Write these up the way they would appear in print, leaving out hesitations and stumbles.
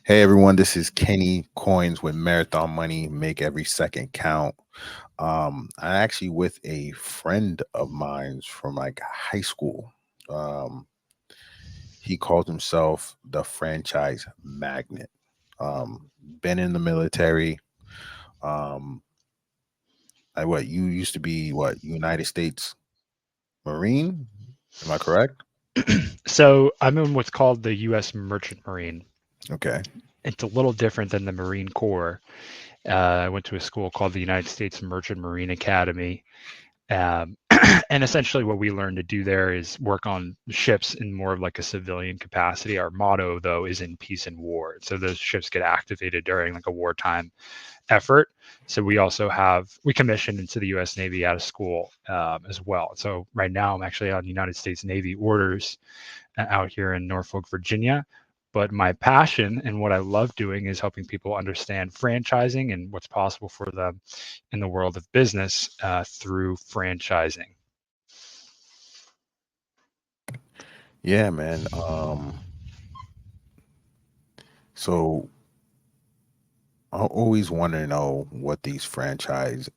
Hey everyone, this is Kenny Coins with Marathon Money. Make every second count. I'm actually with a friend of mine from like high school. Um, he calls himself the franchise magnet. Been in the military. Um, what you used to be? What United States Marine? Am I correct? So I'm in what's called the U.S. Merchant Marine. Okay. It's a little different than the Marine Corps. I went to a school called the United States Merchant Marine Academy. Um, and essentially, what we learn to do there is work on ships in more of like a civilian capacity. Our motto, though, is in peace and war. So those ships get activated during like a wartime effort. So we commissioned into the U.S. Navy out of school as well. So right now, I'm actually on United States Navy orders out here in Norfolk, Virginia. But my passion and what I love doing is helping people understand franchising and what's possible for them in the world of business through franchising. Yeah, man. So I always want to know what these franchise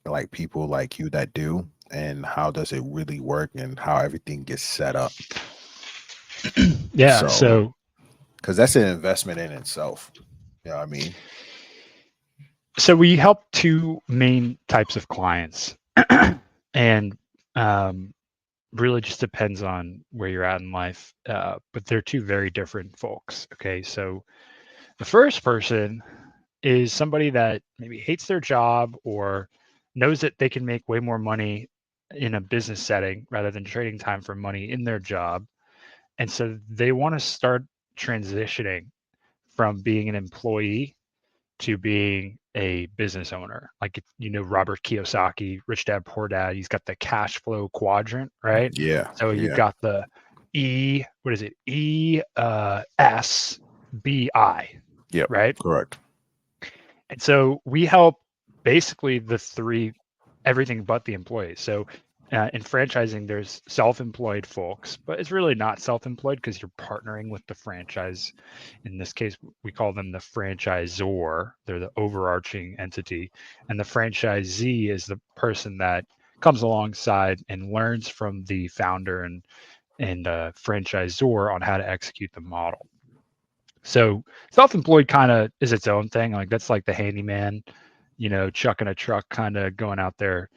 like people like you that do and how does it really work and how everything gets set up. Yeah. So, So because that's an investment in itself. You know what I mean? so we help two main types of clients, and um, really just depends on where you're at in life. But they're two very different folks. Okay. So the first person is somebody that maybe hates their job or knows that they can make way more money in a business setting rather than trading time for money in their job. And so they want to start transitioning from being an employee to being a business owner. Like, Robert Kiyosaki, Rich Dad Poor Dad, he's got the cash flow quadrant, right? Yeah, So you've yeah. got the what is it? ESBI, Yep, right? correct. And so we help basically the three, everything but the employees. So in franchising, there's self-employed folks, but it's really not self-employed because you're partnering with the franchise. In this case, we call them the franchisor. They're the overarching entity. And the franchisee is the person that comes alongside and learns from the founder and franchisor on how to execute the model. So self-employed kind of is its own thing. Like that's like the handyman, chucking a truck, kind of going out there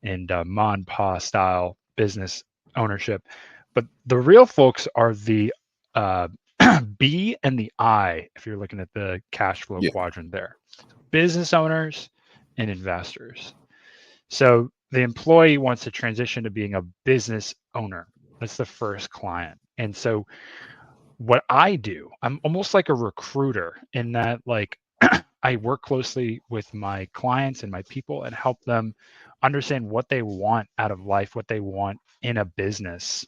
and ma and pa style business ownership. But the real folks are the uh, B and the I, if you're looking at the cash flow Yeah. quadrant there. Business owners and investors. So the employee wants to transition to being a business owner. That's the first client. And so what I do, I'm almost like a recruiter in that, like, I work closely with my clients and my people and help them understand what they want out of life, what they want in a business,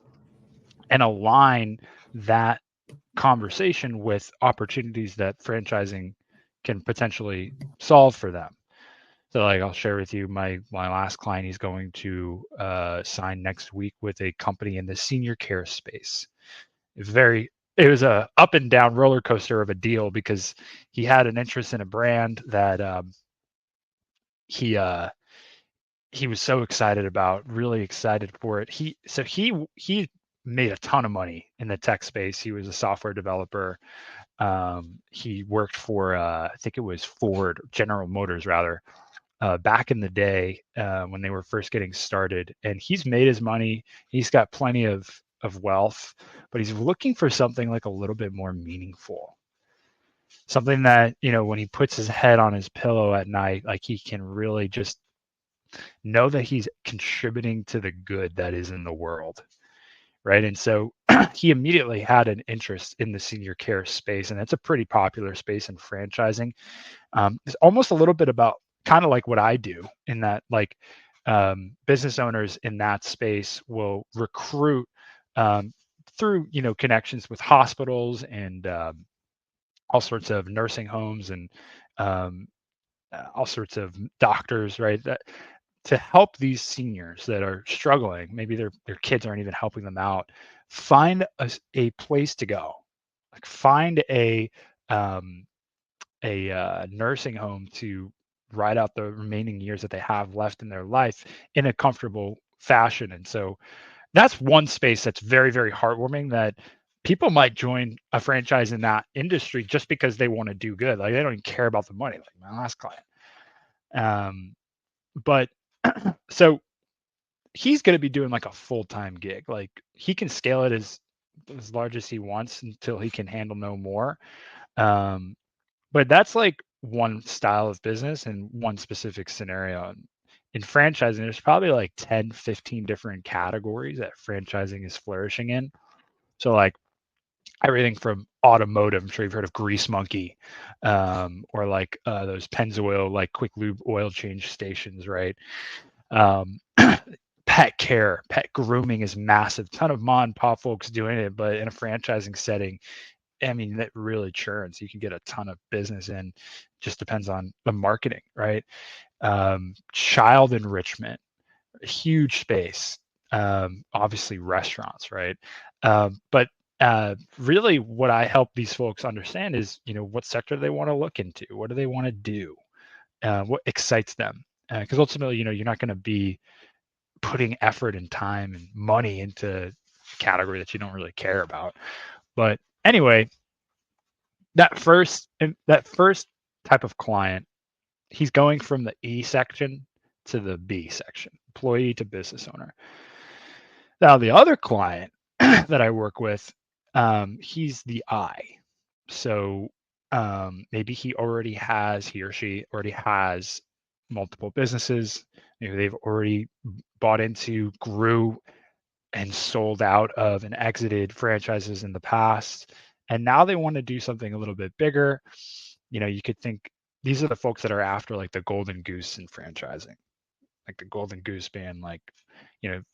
and align that conversation with opportunities that franchising can potentially solve for them. So, like, I'll share with you my last client. He's going to sign next week with a company in the senior care space. Very It was a up and down roller coaster of a deal because he had an interest in a brand that he uh he was so excited about, really excited for it. He made a ton of money in the tech space. He was a software developer. He worked for I think it was Ford, General Motors rather, back in the day when they were first getting started. And he's made his money. He's got plenty of wealth, but he's looking for something like a little bit more meaningful. Something that, when he puts his head on his pillow at night, like he can really just know that he's contributing to the good that is in the world. Right. And so he immediately had an interest in the senior care space. And it's a pretty popular space in franchising. It's almost a little bit about kind of like what I do in that, like, business owners in that space will recruit um, through, connections with hospitals and all sorts of nursing homes and um, all sorts of doctors, right? That to help these seniors that are struggling, maybe their kids aren't even helping them out, find a place to go, like find a a nursing home to ride out the remaining years that they have left in their life in a comfortable fashion. And so that's one space that's very, very heartwarming, that people might join a franchise in that industry just because they want to do good. Like, they don't even care about the money, like my last client. But so he's going to be doing like a full-time gig. Like, he can scale it as large as he wants until he can handle no more. But that's like one style of business and one specific scenario. In franchising, there's probably like 10, 15 different categories that franchising is flourishing in. So like everything from automotive, I'm sure you've heard of Grease Monkey, or like those Pennzoil, like quick lube oil change stations, right? Um, pet care, pet grooming is massive. Ton of mom and pop folks doing it, but in a franchising setting, I mean, that really churns. You can get a ton of business in. Just depends on the marketing, right? Child enrichment, huge space. Obviously, restaurants, right? But really, what I help these folks understand is, what sector they want to look into. What do they want to do? What excites them? Because ultimately, you're not going to be putting effort and time and money into a category that you don't really care about. But anyway, that first type of client, he's going from the E section to the B section, employee to business owner. Now the other client that I work with, he's the I. So maybe he or she already has multiple businesses. Maybe they've already bought into, grew, and sold out of and exited franchises in the past. And now they want to do something a little bit bigger. You could think these are the folks that are after like the golden goose in franchising, like the golden goose being like,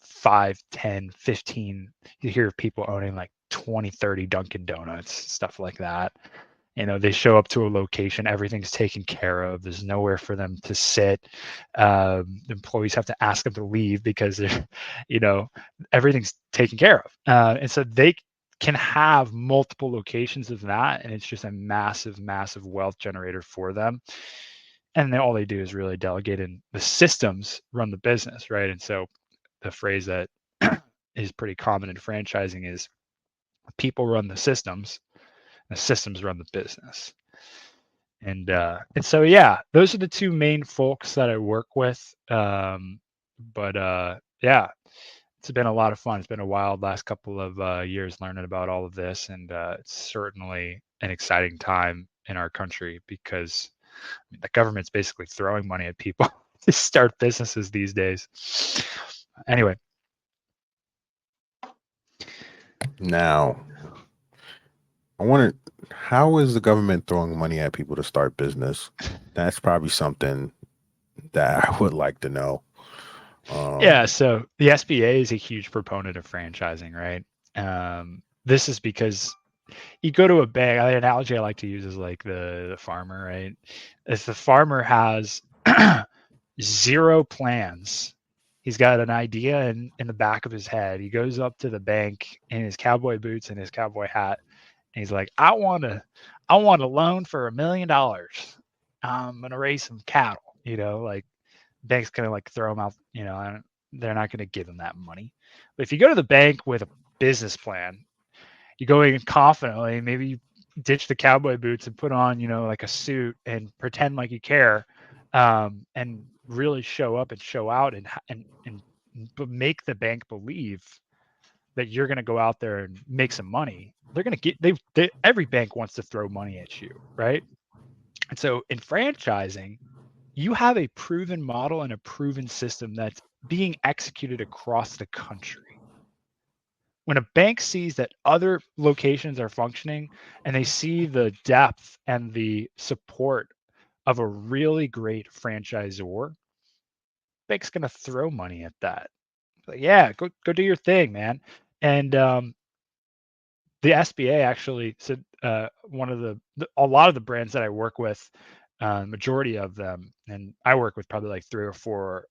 5, 10, 15. You hear of people owning like 20, 30 Dunkin' Donuts, stuff like that. They show up to a location, everything's taken care of. There's nowhere for them to sit. Employees have to ask them to leave because they're, everything's taken care of. And so they can have multiple locations of that, and it's just a massive, massive wealth generator for them. And then all they do is really delegate, and the systems run the business, right? And so the phrase that is pretty common in franchising is people run the systems run the business. And so yeah, those are the two main folks that I work with. But yeah, it's been a lot of fun. It's been a wild last couple of years learning about all of this, and it's certainly an exciting time in our country because the government's basically throwing money at people to start businesses these days. Anyway. Now, how is the government throwing money at people to start business? That's probably something that I would like to know. Yeah, so the SBA is a huge proponent of franchising, right? This is because you go to a bank. The analogy I like to use is like the farmer, right? If the farmer has zero plans, he's got an idea in the back of his head. He goes up to the bank in his cowboy boots and his cowboy hat, and he's like, I want a loan for $1 million. I'm gonna raise some cattle, like bank's gonna like throw him out, they're not gonna give him that money. But if you go to the bank with a business plan, you go in confidently, maybe you ditch the cowboy boots and put on, like a suit and pretend like you care, and really show up and show out and make the bank believe that you're going to go out there and make some money. They're going to get every bank wants to throw money at you, right? And so in franchising, you have a proven model and a proven system that's being executed across the country. When a bank sees that other locations are functioning and they see the depth and the support of a really great franchisor, bank's going to throw money at that. Like, yeah, go do your thing, man. And the SBA actually said one of a lot of the brands that I work with, majority of them, and I work with probably like 3 or 4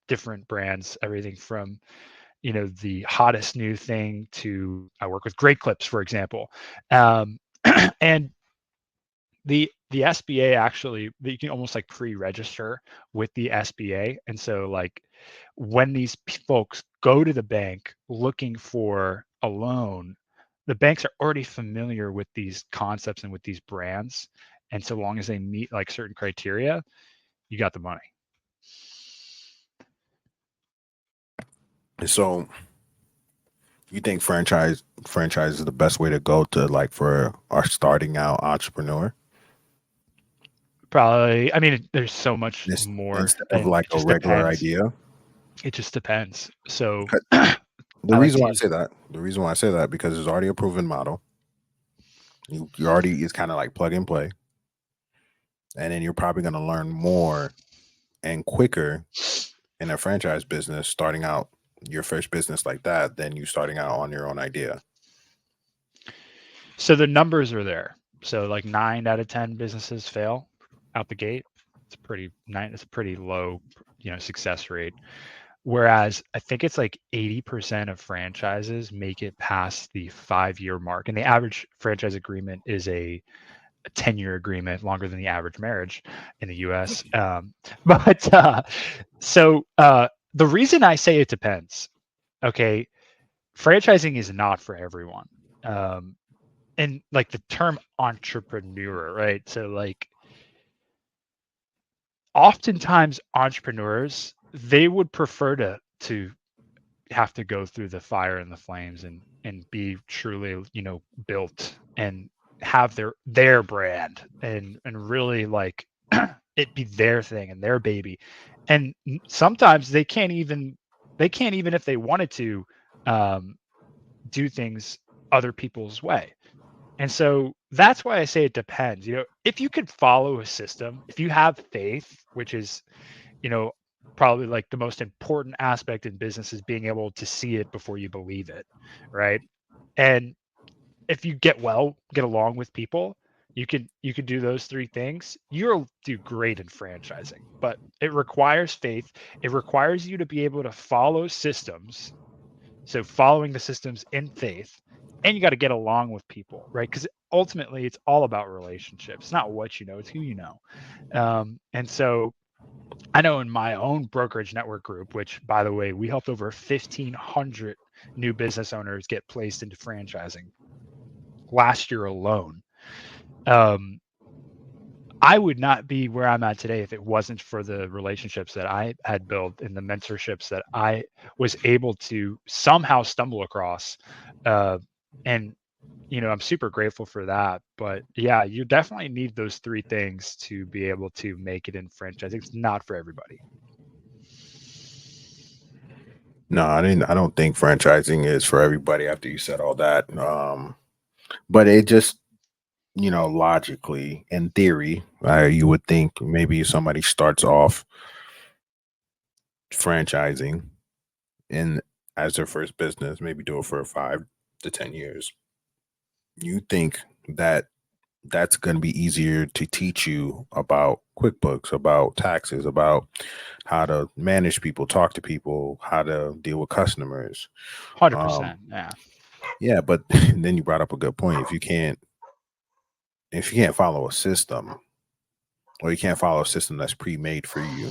different brands, everything from the hottest new thing to I work with Great Clips, for example, and the the SBA actually, you can almost like pre-register with the SBA. And so like when these folks go to the bank looking for a loan, the banks are already familiar with these concepts and with these brands. And so long as they meet like certain criteria, you got the money. So you think franchise is the best way to go to like for our starting out entrepreneur? Probably, I mean, there's so much This more, instead of and like it a just regular depends. idea. It just depends. So The I like reason to why I use say that, because there's already a proven model. You already, it's kind of like plug and play, and then you're probably going to learn more and quicker in a franchise business starting out your first business like that than you starting out on your own idea. so the numbers are there. So like 9 out of 10 businesses fail out the gate. It's a pretty low, success rate. Whereas I think it's like 80% of franchises make it past the 5-year mark. And the average franchise agreement is a 10-year agreement, longer than the average marriage in the US. But the reason I say it depends, okay, franchising is not for everyone. And like the term entrepreneur, right? So like oftentimes entrepreneurs, they would prefer to have to go through the fire and the flames and be truly, built and have their brand and really like it be their thing and their baby. And sometimes they can't even if they wanted to um, do things other people's way. And so that's why I say it depends. If you could follow a system, if you have faith, which is, you know, probably like the most important aspect in business is being able to see it before you believe it, right? And if you get along with people, you can do those three things. You'll do great in franchising, but it requires faith. It requires you to be able to follow systems. So following the systems in faith, and you got to get along with people, right? Because ultimately, it's all about relationships. It's not what you know; it's who you know. And so I know in my own brokerage network group, which by the way, we helped over 1,500 new business owners get placed into franchising last year alone. Um, I would not be where I'm at today if it wasn't for the relationships that I had built and the mentorships that I was able to somehow stumble across. And I'm super grateful for that. But yeah, you definitely need those three things to be able to make it in franchising. It's not for everybody. No, I don't think franchising is for everybody after you said all that. But it just, logically, in theory, you would think maybe somebody starts off franchising in as their first business, maybe do it for 5 to 10 years. You think that that's going to be easier to teach you about QuickBooks, about taxes, about how to manage people, talk to people, how to deal with customers. Um, 100%. Yeah. yeah, but then you brought up a good point. If you can't follow a system, or you can't follow a system that's pre-made for you,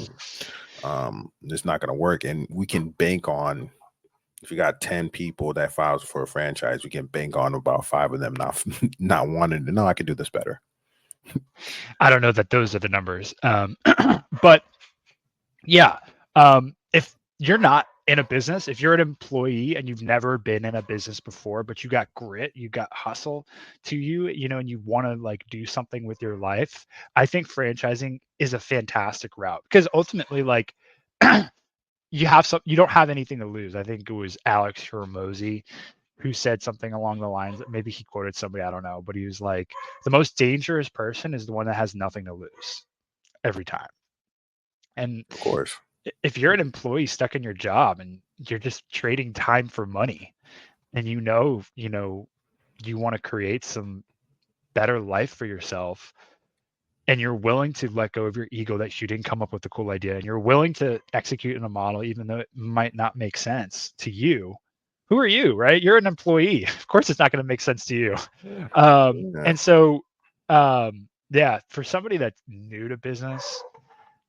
it's not going to work. And we can bank on, if you got 10 people that files for a franchise, we can bank on about 5 of them not not wanting to know I could do this better. I don't know that those are the numbers. But yeah, if you're not in a business, if you're an employee and you've never been in a business before, but you got grit, you got hustle to you, and you want to like do something with your life, I think franchising is a fantastic route because ultimately, like, you don't have anything to lose. I think it was Alex Hermosi who said something along the lines that maybe he quoted somebody, I don't know, but he was like, the most dangerous person is the one that has nothing to lose every time. And Of course. if you're an employee stuck in your job and you're just trading time for money and you want to create some better life for yourself and you're willing to let go of your ego that you didn't come up with the cool idea and you're willing to execute in a model even though it might not make sense to you, who are you, right? You're an employee. Of course it's not going to make sense to you. Yeah. And so Yeah, for somebody that's new to business,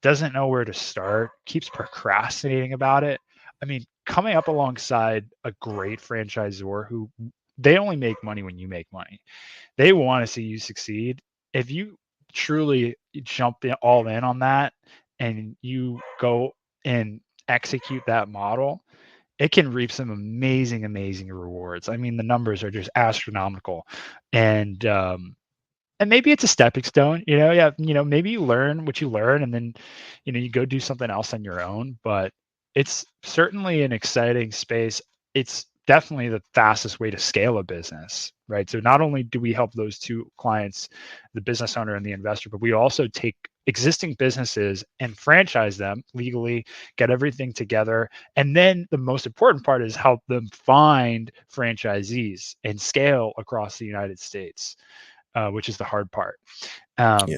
doesn't know where to start, keeps procrastinating about it. I mean, coming up alongside a great franchisor who they only make money when you make money. They want to see you succeed. If you truly jump all in on that and you go and execute that model, it can reap some amazing, amazing rewards. I mean, the numbers are just astronomical, and and maybe it's a stepping stone. Yeah, maybe you learn what you learn, and then you go do something else on your own. But it's certainly an exciting space. It's definitely the fastest way to scale a business, right? So not only do we help those two clients, the business owner and the investor, but we also take existing businesses and franchise them legally, get everything together, and then the most important part is help them find franchisees and scale across the United States, which is the hard part. Yeah.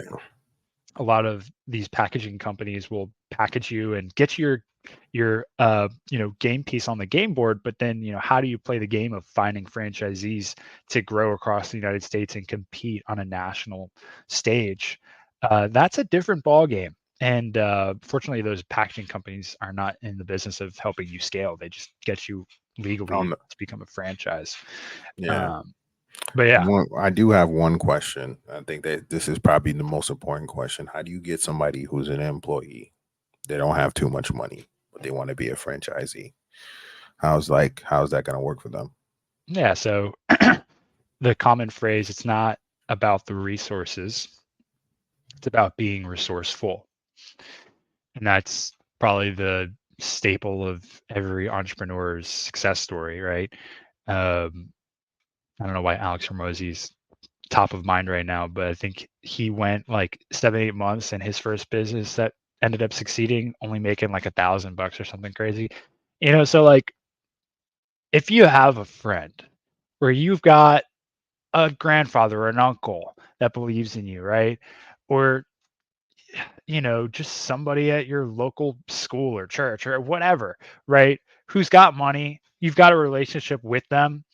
A lot of these packaging companies will package you and get your game piece on the game board, but then how do you play the game of finding franchisees to grow across the United States and compete on a national stage? That's a different ball game. And fortunately, those packaging companies are not in the business of helping you scale. They just get you legally to become a franchise. Yeah. But yeah, I do have one question. I think that this is probably the most important question. How do you get somebody who's an employee? They don't have too much money, but they want to be a franchisee. How's that going to work for them? yeah. So the common phrase, it's not about the resources, it's about being resourceful. And that's probably the staple of every entrepreneur's success story, right? Um, I don't know why Alex Hormozy's top of mind right now, but I think he went like 7, 8 months in his first business that ended up succeeding, only making like $1,000 or something crazy. So like if you have a friend where you've got a grandfather or an uncle that believes in you, right? Or just somebody at your local school or church or whatever, right? Who's got money, you've got a relationship with them.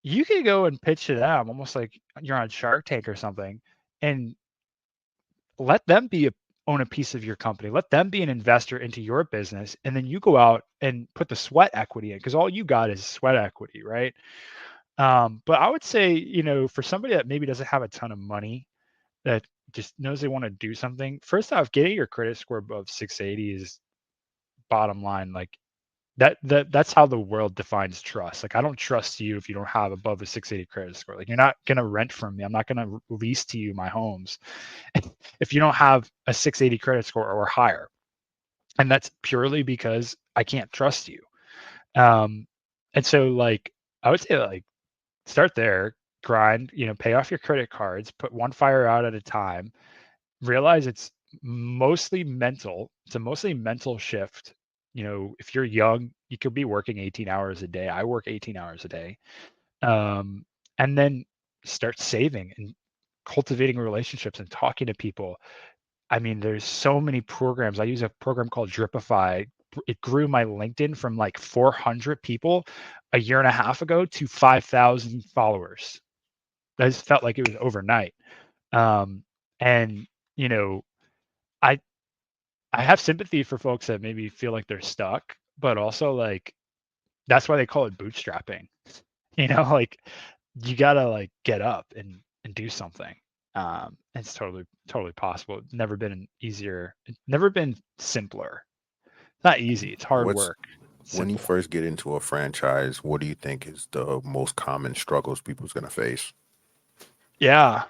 You can go and pitch to them almost like you're on Shark Tank or something, and let them own a piece of your company. Let them be an investor into your business, and then you go out and put the sweat equity in, because all you got is sweat equity, right? But I would say, for somebody that maybe doesn't have a ton of money, that just knows they want to do something, first off, getting your credit score above 680 is bottom line. Like that's how the world defines trust. Like, I don't trust you if you don't have above a 680 credit score. Like, you're not gonna rent from me. I'm not gonna lease to you my homes if you don't have a 680 credit score or higher. And that's purely because I can't trust you. Um, and so like I would say, like, start there, grind, pay off your credit cards, put one fire out at a time, realize it's mostly mental. It's a mostly mental shift. If you're young, you could be working 18 hours a day. I work 18 hours a day. Um, and then start saving and cultivating relationships and talking to people. I mean, there's so many programs. I use a program called Dripify. It grew my LinkedIn from like 400 people a year and a half ago to 5,000 followers. I just felt like it was overnight. And you know, I I have sympathy for folks that maybe feel like they're stuck, but also like that's why they call it bootstrapping. Like you gotta like get up and do something. It's totally possible. It's never been easier. It's never been simpler. It's not easy. It's hard What's work. It's When you simple. first get into a franchise, what do you think is the most common struggles people's going to face? Yeah.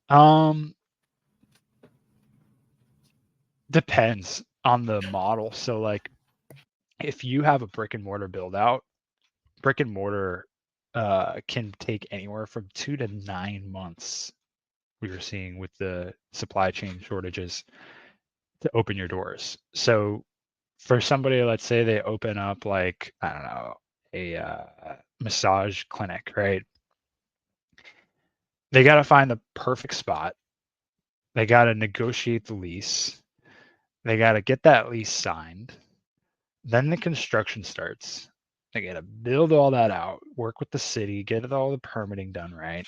Um, Depends on the model. So like if you have a brick and mortar build out, brick and mortar can take anywhere from 2 to 9 months. We were seeing with the supply chain shortages to open your doors. So for somebody, let's say they open up like, I don't know, a massage clinic, right? They got to find the perfect spot. They got to negotiate the lease. They got to get that lease signed. Then the construction starts. They got to build all that out, work with the city, get all the permitting done right.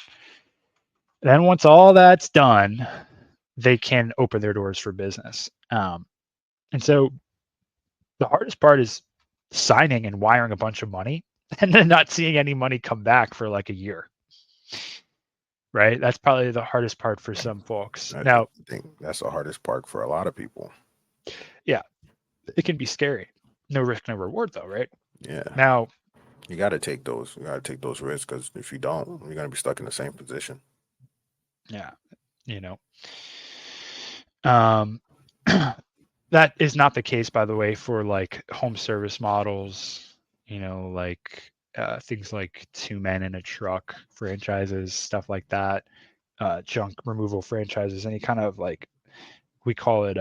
Then once all that's done, they can open their doors for business. And so the hardest part is signing and wiring a bunch of money and then not seeing any money come back for like a year. Right? That's probably the hardest part for some folks. I Now, think that's the hardest part for a lot of people. yeah, it can be scary. No risk, no reward, though, right? Yeah, Now, you got to take those. You got to take those risks because if you don't, you're gonna be stuck in the same position. yeah, you know, um, that is not the case, by the way, for like home service models, like things like Two Men in a Truck franchises, stuff like that, junk removal franchises, any kind of like, we call it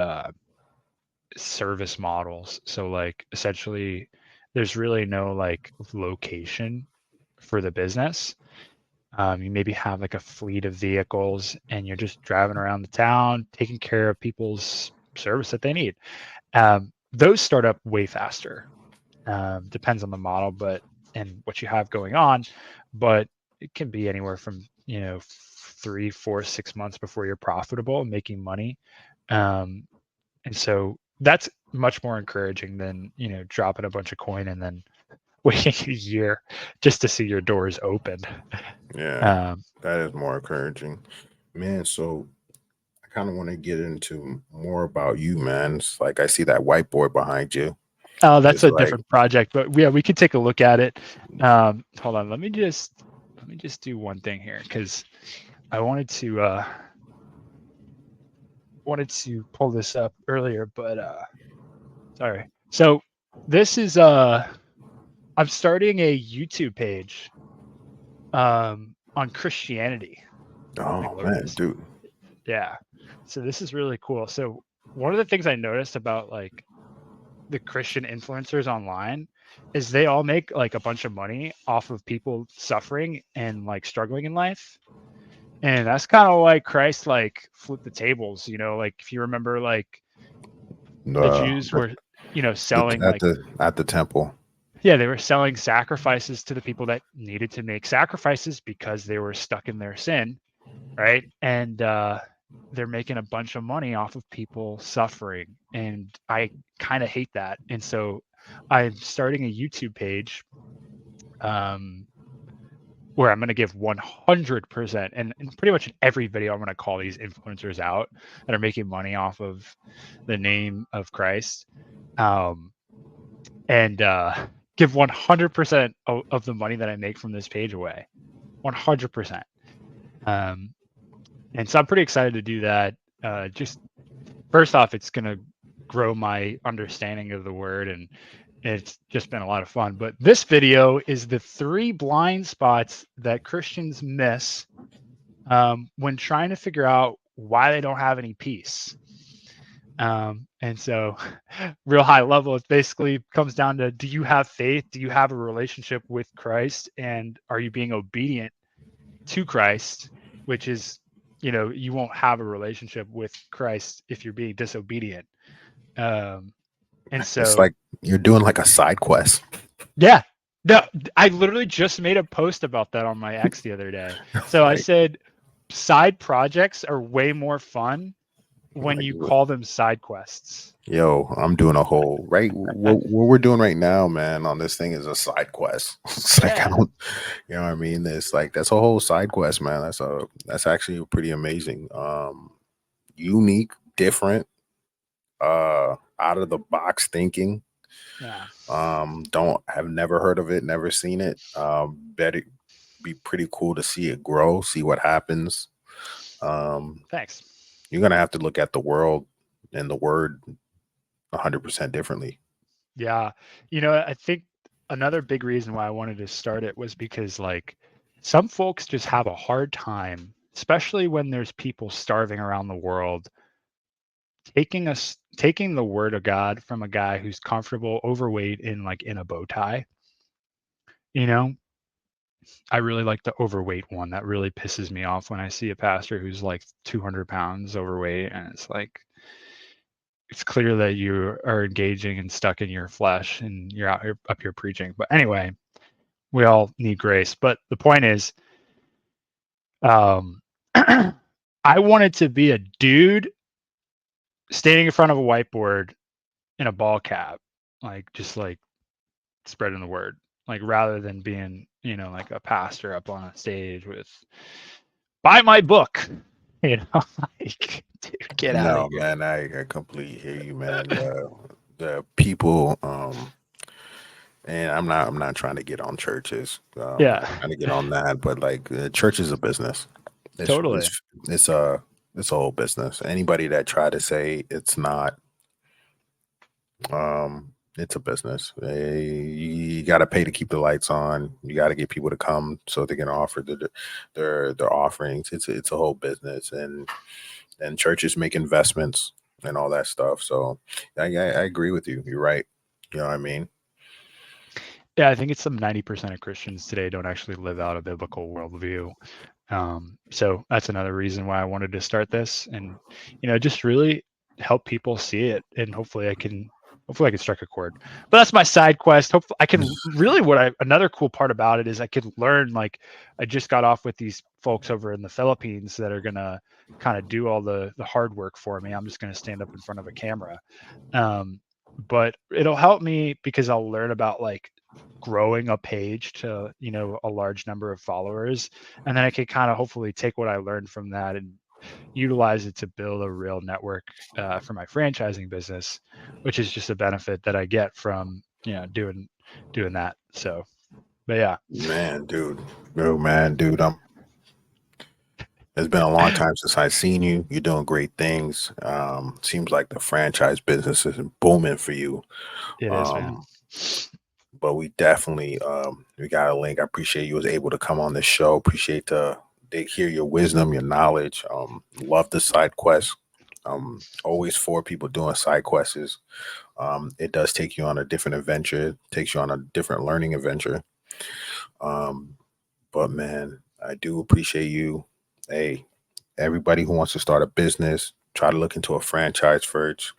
service models. So like essentially there's really no like location for the business. You maybe have like a fleet of vehicles and you're just driving around the town taking care of people's service that they need. Those start up way faster. Depends on the model, but and what you have going on, but it can be anywhere from 3, 4, 6 months before you're profitable and making money. And so that's much more encouraging than dropping a bunch of coin and then waiting a year just to see your doors opened. Yeah, Um, that is more encouraging, man. So I kind of want to get into more about you, man. It's like I see that whiteboard behind you. oh, that's It's a like, different project, but yeah, we could take a look at it. Hold on, let me just do one thing here because I wanted to pull this up earlier, but sorry. So this is I'm starting a YouTube page on Christianity. Let me oh load man, this. dude. Yeah. So this is really cool. So one of the things I noticed about like the Christian influencers online is they all make like a bunch of money off of people suffering and like struggling in life. And that's kind of like Christ like flipped the tables, like if you remember like the Uh, Jews were, selling at like, the temple. yeah, they were selling sacrifices to the people that needed to make sacrifices because they were stuck in their sin, right? And they're making a bunch of money off of people suffering, and I kind of hate that. And so I'm starting a YouTube page um, where I'm going to give 100%, and pretty much in every video I'm going to call these influencers out that are making money off of the name of Christ, and give 100% of the money that I make from this page away. 100%. And so I'm pretty excited to do that. Just first off, it's going to grow my understanding of the word, and it's just been a lot of fun. But this video is the 3 blind spots that Christians miss when trying to figure out why they don't have any peace. And so real high level, it basically comes down to, do you have faith? Do you have a relationship with Christ? And are you being obedient to Christ? Which is, you won't have a relationship with Christ if you're being disobedient. And It's so, like you're doing like a side quest. yeah, no, I literally just made a post about that on my X the other day. So I like, said, side projects are way more fun when like you call them side quests. yo, I'm doing a whole right. What we're doing right now, man, on this thing is a side quest. It's like I Yeah. don't, you know what I mean? It's like that's a whole side quest, man. That's actually pretty amazing. Unique, different, out of the box thinking. Yeah. Don't have never heard of it, never seen it. Bet it be pretty cool to see it grow, see what happens. Um, Thanks. you're gonna have to look at the world and the word 100% differently. Yeah. I think another big reason why I wanted to start it was because like some folks just have a hard time, especially when there's people starving around the world, taking the word of God from a guy who's comfortable, overweight, in a bow tie. You know, I really like the overweight one. That really pisses me off when I see a pastor who's like 200 pounds overweight, and it's clear that you are engaging and stuck in your flesh and you're out here up here preaching. But anyway, we all need grace. But the point is, um, I wanted to be a dude standing in front of a whiteboard in a ball cap, like just like spreading the word, like rather than being, like a pastor up on a stage with buy my book, like dude, get out of No, here. man, I completely hear you, man. The people, and I'm not trying to get on churches. Yeah, Trying to get on that, but like church is a business. It's totally. it's it's a it's a whole business. Anybody that try to say it's not, it's a business. You got to pay to keep the lights on. You got to get people to come so they can offer their offerings. It's a whole business, and churches make investments and all that stuff. So I agree with you. You're right. You know what I mean? Yeah, I think it's some 90% of Christians today don't actually live out a biblical worldview. So that's another reason why I wanted to start this, and just really help people see it, and hopefully I can strike a chord. But that's my side quest. Hopefully I can really, another cool part about it is I could learn, like, I just got off with these folks over in the Philippines that are gonna kind of do all the hard work for me. I'm just gonna stand up in front of a camera. But it'll help me because I'll learn about, like, growing a page to a large number of followers, and then I can kind of hopefully take what I learned from that and utilize it to build a real network for my franchising business, which is just a benefit that I get from doing that. So, but yeah. Man, dude. Oh man, dude. It's been a long time since I've seen you. You're doing great things. Seems like the franchise business is booming for you. It is, man. Um, but we got a link. I appreciate you was able to come on the show. Appreciate to hear your wisdom, your knowledge. Love the side quest. Always for people doing side quests. It does take you on a different adventure. Takes you on a different learning adventure. Um, but man, I do appreciate you. Hey, everybody who wants to start a business, try to look into a franchise first.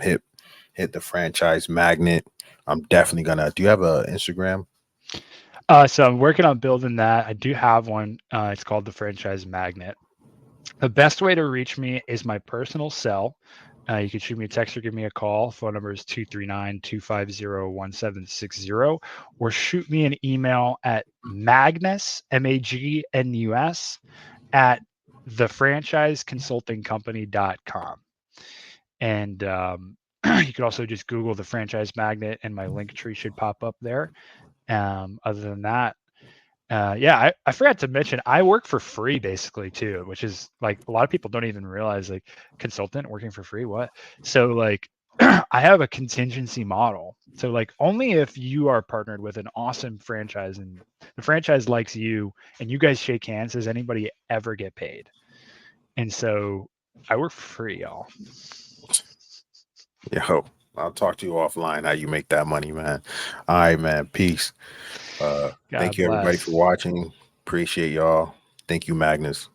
Hit the franchise magnet. I'm definitely gonna. Do you have a Instagram? So I'm working on building that. I do have one. It's called the Franchise Magnet. The best way to reach me is my personal cell. You can shoot me a text or give me a call. Phone number is 239-250-1760, or shoot me an email at Magnus, Magnus, at thefranchiseconsultingcompany.com. And you could also just Google the Franchise Magnet, and my link tree should pop up there. Other than that, yeah, I forgot to mention I work for free basically too, which is, like, a lot of people don't even realize, like, consultant working for free, what? So, like, I have a contingency model. So, like, only if you are partnered with an awesome franchise and the franchise likes you and you guys shake hands does anybody ever get paid. And so I work for free, y'all. Yo, I'll talk to you offline how you make that money, man. All right, man. Peace. God Thank you everybody for bless. watching. Appreciate y'all. Thank you, Magnus.